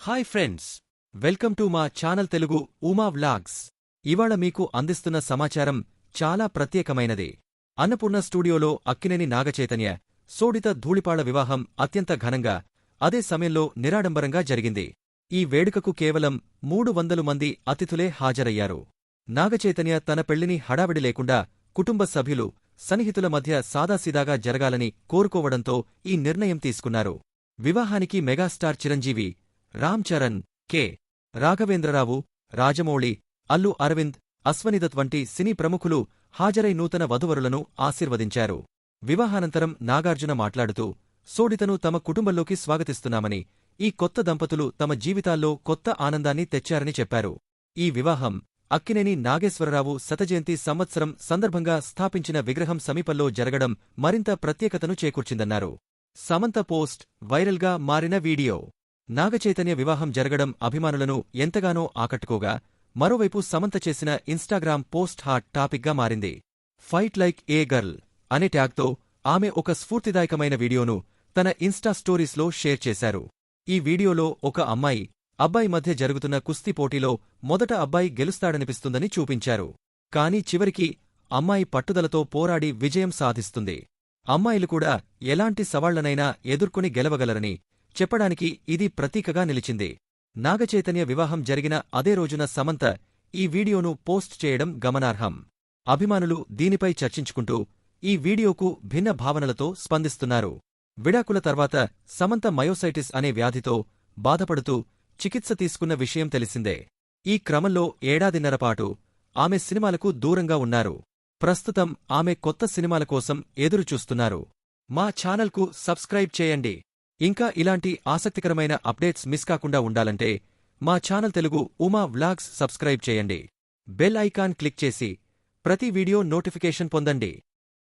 Hi friends, welcome to మా channel Telugu Uma vlogs. ఇవాళ మీకు అందిస్తున్న సమాచారం చాలా ప్రత్యేకమైనది. అన్నపూర్ణ స్టూడియోలో అక్కినేని నాగచైతన్య, సోడిత ధూళిపాళ వివాహం అత్యంత ఘనంగా, అదే సమయంలో నిరాడంబరంగా జరిగింది. ఈ వేడుకకు కేవలం 300 మంది అతిథులే హాజరయ్యారు. నాగచైతన్య తన పెళ్లిని హడావిడి లేకుండా కుటుంబ సభ్యులు, సన్నిహితుల మధ్య సాదాసీదాగా జరగాలని కోరుకోవడంతో ఈ నిర్ణయం తీసుకున్నారు. వివాహానికి మెగాస్టార్ చిరంజీవి, రామ్ చరణ్, కె. రాఘవేంద్రరావు, రాజమౌళి, అల్లు అరవింద్, అశ్వనీదత్ వంటి సినీ ప్రముఖులు హాజరై నూతన వధువరులను ఆశీర్వదించారు. వివాహానంతరం నాగార్జున మాట్లాడుతూ, సోడితను తమ కుటుంబంలోకి స్వాగతిస్తున్నామని, ఈ కొత్త దంపతులు తమ జీవితాల్లో కొత్త ఆనందాన్ని తెచ్చారని చెప్పారు. ఈ వివాహం అక్కినేని నాగేశ్వరరావు శతజయంతి సంవత్సరం సందర్భంగా స్థాపించిన విగ్రహం సమీపంలో జరగడం మరింత ప్రత్యేకతను చేకూర్చిందన్నారు. సమంత పోస్ట్ వైరల్గా మారిన వీడియో. నాగచైతన్య వివాహం జరగడం అభిమానులను ఎంతగానో ఆకట్టుకోగా, మరోవైపు సమంత చేసిన ఇన్స్టాగ్రామ్ పోస్ట్ హాట్ టాపిక్గా మారింది. ఫైట్ లైక్ ఏ గర్ల్ అనే ట్యాగ్తో ఆమె ఒక స్ఫూర్తిదాయకమైన వీడియోను తన ఇన్స్టా స్టోరీస్లో షేర్ చేశారు. ఈ వీడియోలో ఒక అమ్మాయి, అబ్బాయి మధ్య జరుగుతున్న కుస్తీ పోటీలో మొదట అబ్బాయి గెలుస్తాడనిపిస్తుందని చూపించారు. కానీ చివరికి అమ్మాయి పట్టుదలతో పోరాడి విజయం సాధిస్తుంది. అమ్మాయిలు కూడా ఎలాంటి సవాళ్లనైనా ఎదుర్కొని గెలవగలరని చెప్పడానికి ఇది ప్రతీకగా నిలిచింది. నాగచైతన్య వివాహం జరిగిన అదే రోజున సమంత ఈ వీడియోను పోస్ట్ చేయడం గమనార్హం. అభిమానులు దీనిపై చర్చించుకుంటూ ఈ వీడియోకు భిన్న భావనలతో స్పందిస్తున్నారు. విడాకుల తర్వాత సమంత మయోసైటిస్ అనే వ్యాధితో బాధపడుతూ చికిత్స తీసుకున్న విషయం తెలిసిందే. ఈ క్రమంలో ఏడాదిన్నరపాటు ఆమె సినిమాలకు దూరంగా ఉన్నారు. ప్రస్తుతం ఆమె కొత్త సినిమాల కోసం ఎదురుచూస్తున్నారు. మా ఛానల్కు సబ్స్క్రైబ్ చేయండి. ఇంకా ఇలాంటి ఆసక్తికరమైన అప్డేట్స్ మిస్ కాకుండా ఉండాలంటే మా channel Telugu Uma vlogs subscribe చేయండి. బెల్ ఐకాన్ క్లిక్ చేసి ప్రతి వీడియో నోటిఫికేషన్ పొందండి.